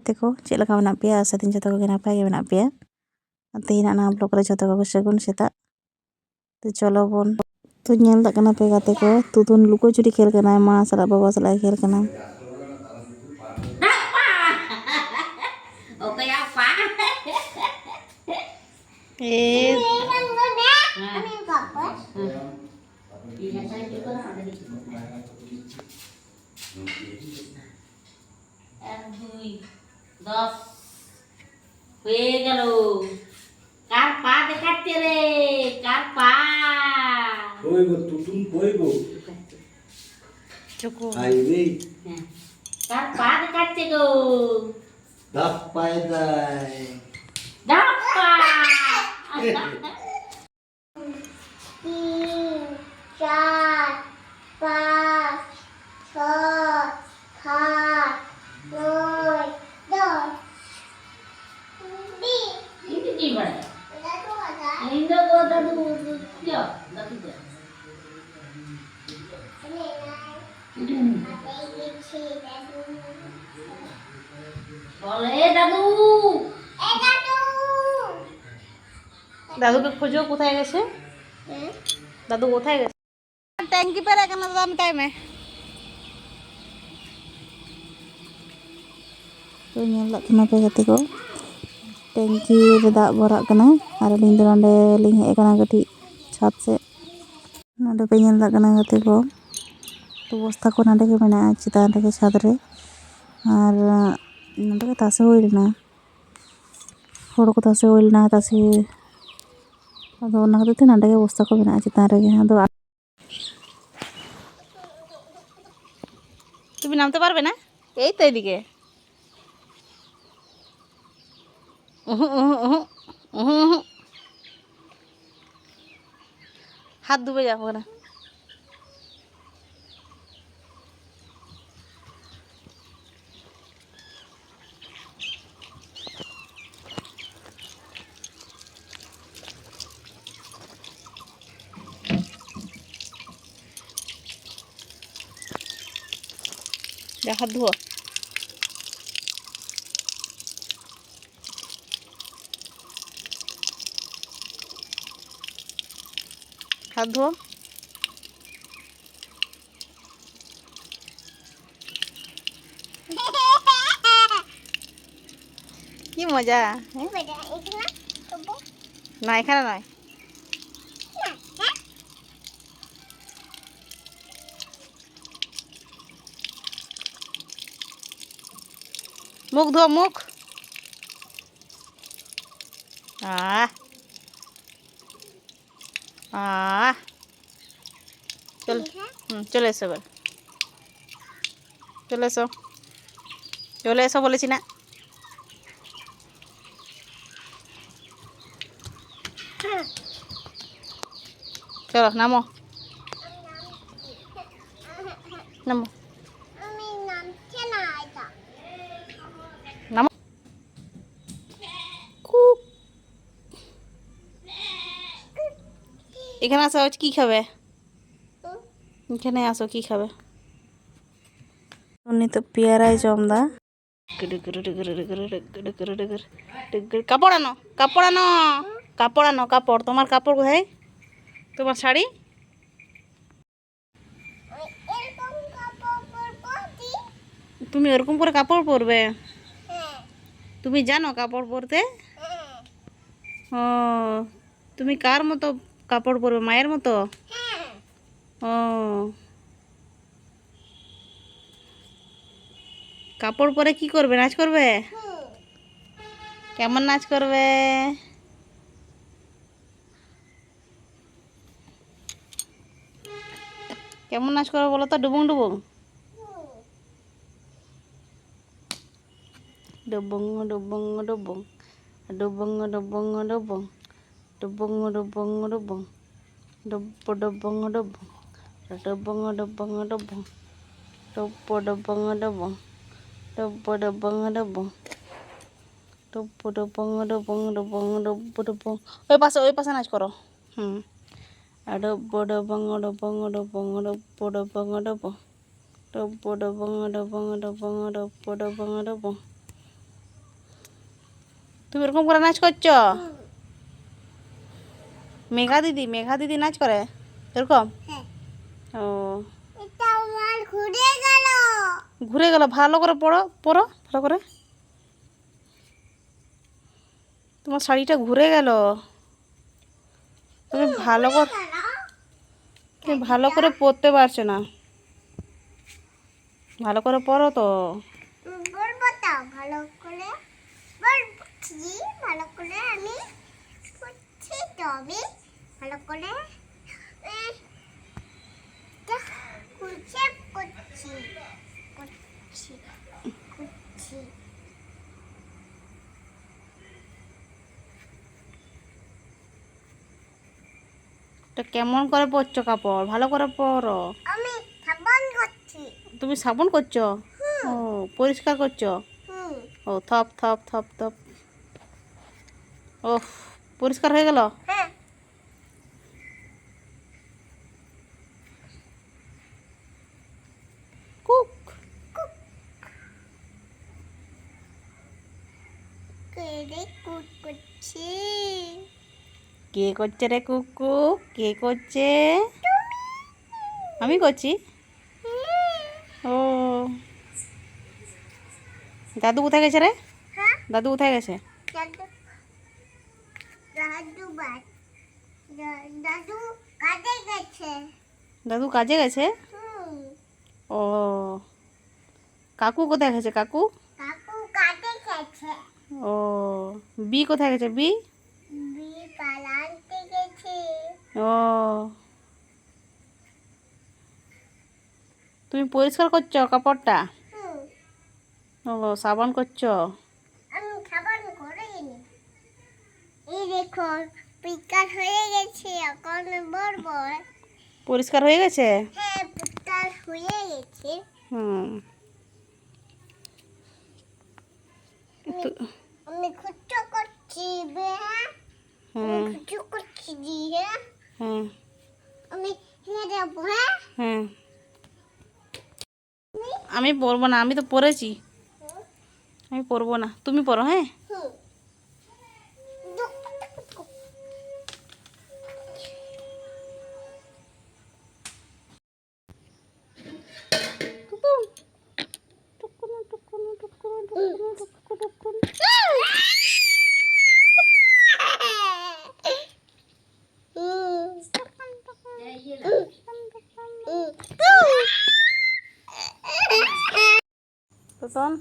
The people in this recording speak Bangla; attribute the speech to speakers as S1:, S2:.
S1: ᱜᱟᱛᱮ ᱠᱚ ᱪᱮᱫ ᱞᱮᱠᱟ ᱢᱮᱱᱟᱜ ᱯᱮᱭᱟ? ᱟᱥᱟ ᱫᱤᱱ ᱡᱚᱛᱚ ᱜᱮ ᱱᱟᱯᱟᱭ ᱜᱮ ᱢᱮᱱᱟᱜ ᱯᱮᱭᱟ। ᱛᱮᱦᱮᱧᱟᱜ ᱱᱚᱣᱟ ᱵᱞᱚᱜ ᱨᱮ ᱡᱚᱛᱚ ᱠᱚᱜᱮ ᱥᱟᱹᱜᱩᱱ ᱥᱮᱛᱟᱜ। ᱛᱚ ᱪᱚᱞᱚ ᱵᱚᱱ ᱛᱚ ᱧᱮᱞ ᱫᱟᱜ ᱠᱟᱱᱟ ᱯᱮ ᱜᱟᱛᱮ ᱠᱚ ᱛᱩᱛᱩᱱ ᱞᱩᱠᱳᱪᱩᱨᱤ ᱠᱷᱮᱞ ᱠᱟᱱᱟᱭ ᱢᱟ ᱥᱟᱞᱟᱜ ᱵᱟᱵᱟ ᱥᱟᱞᱟᱜ ᱠᱷᱮᱞ ᱠᱟᱱᱟ।
S2: হয়ে গেল কার পা দেখাচ্ছে রে কার পা
S3: কই গো তুতুন কই গো
S1: চুকু
S3: আই রে
S2: কার পা দেখাচ্ছে গো
S3: দাপ পায় যায়
S2: ধাপ্পা 3 দাদু 4
S1: দাদুকে খোঁজো কোথায় গেছে দাদু কোথায় গেছে ট্যাঙ্কি পেরে কেন দাম টাইমে তো ᱧᱮᱞ ᱫᱟᱜ ᱠᱟᱱᱟ ᱯᱮ ᱜᱟᱛᱮ ᱠᱚ ᱴᱮᱝᱠᱤ ᱨᱮ ᱫᱟᱜ ᱵᱷᱚᱨᱟᱜ ᱠᱟᱱᱟ ᱟᱨ ᱟᱹᱞᱤᱧ ᱫᱚ ᱱᱚᱰᱮ ᱞᱤᱧ ᱦᱮᱡ ᱟᱠᱟᱱᱟ ᱠᱟᱹᱴᱤᱡ ᱪᱷᱟᱫ ᱥᱮᱫ ᱱᱚᱰᱮ ᱯᱮ ᱧᱮᱞ ᱫᱟᱜ ᱠᱟᱱᱟ ᱜᱟᱛᱮ ᱠᱚ ᱛᱚ ᱵᱚᱥᱛᱟ ᱠᱚ ᱱᱚᱰᱮ ᱜᱮ ᱢᱮᱱᱟᱜᱼᱟ ᱪᱮᱛᱟᱱ ᱨᱮᱜᱮ ᱪᱷᱟᱫ ᱨᱮ ᱟᱨ ᱱᱚᱰᱮ ᱜᱮ ᱛᱟᱥᱮ ᱦᱩᱭ ᱞᱮᱱᱟ ᱦᱳᱲᱳ ᱠᱚ ᱛᱟᱥᱮ ᱦᱩᱭ ᱞᱮᱱᱟ ᱛᱟᱥᱮ আদো ওনা খাতির তে নডে গে বস্তা কো মেনা চেতান রেগে আদো তুমি নামতে পারবে না এই তো এদিকে হাত ডুবে যাবো না হাত ধোয়া হাত ধোয়া কি মজা না এখানে নয় মুখ ধো মুখ চল চলে এসো এবার চলে এসো বলেছি না চলো নামো নামো নামো এখানে আসো কি খাবে এখানে আসো কি খাবে উনি তো পেয়ারাই জমদা কাপড় আনো কাপড় আনো কাপড় আনো কাপড় তোমার কাপড় কোথায় তোমার শাড়ি তুমি ওরকম করে কাপড় পরবে তুমি জানো কাপড় পরতে ও তুমি কার মতো কাপড় পরবে মায়ের মতো ও কাপড় পরে কি করবে নাচ করবে কেমন নাচ করবে কেমন নাচ করবে বলো তো ডুবুং ডুবুং ডুবুং ডুবুং ডুবুং ডুবুং ডুবুং ডুবুং ডুবুং ডুবুং ডুবুং ডুবু ডুবুং ডুবুং ডুবুং ডুবুং ডুবুং ডুবু ডুবুং ডুবুং ডুবু ডুবুং ডুবুং ডুবু ডুবুং ডুবুং ডুবুং ডুবু ডুবুং ওই পাশে নাচ করো ডুবু ডুবুং ডুবুং ডুবুং ডুবু ডুবুং ডুবুং ডুবু ডুবুং ডুবুং ডুবুং ডুবু ডুবুং ডুবুং তুমি এরকম করে নাচ করছো? মেঘা দিদি নাচ করে এরকম? ও
S2: এটা আমার ঘুরে গেল।
S1: ঘুরে গেল। ভালো করে পড়ো পড়ো ভালো করে। তোমার শাড়িটা ঘুরে গেল। তুমি ভালো করে পড়তে পারছো না। ভালো করে পড়ো তো।
S2: বলবো তো ভালো করে, বলছি ভালো করে, আমি পড়ছি তো, আমি ভালো করে করছি করছি করছি করছি।
S1: এটা কেমন করে পরছো কাপড়? ভালো করে পরো।
S2: আমি সাবান করছি।
S1: তুমি সাবন করছো? ও পরিষ্কার করছো? ও থপ থপ থপ থপ। ওহ পরিষ্কার হয়ে গেল?
S2: হ্যাঁ।
S1: কুক।
S2: কেড়ে কুট করছি।
S1: কে করছে রে কুকু? কে করছে? আমি করছি। ও দাদু কোথায় গেছে রে?
S2: হ্যাঁ,
S1: দাদু কোথায় গেছে?
S2: দাদু দাদু বাদ দাদু কাজে গেছে।
S1: দাদু কাজে গেছে? ও কাকু কোথায় গেছে? কাকু?
S2: কাকু কাজে গেছে।
S1: ও বি কোথায় গেছে? বি?
S2: বি পালাতে গেছে।
S1: ও তুমি পরিষ্কার করছো কাপড়টা? ও সাবান করছো?
S2: আমি সাবান করিনি। এই দেখো পিকার হয়ে গেছে, এখন বলবো।
S1: পরিষ্কার হয়ে গেছে?
S2: হ্যাঁ, পিকার হয়ে গেছে।
S1: হুম
S2: আমি খুচো করছি বে। আমি খুচো করছি দিয়ে।
S1: হ্যাঁ
S2: আমি হেরে যাবো। হ্যাঁ,
S1: হ্যাঁ আমি পরবো না, আমি তো পরেছি। আমি পরবো না, তুমি পরো। হ্যাঁ তোতন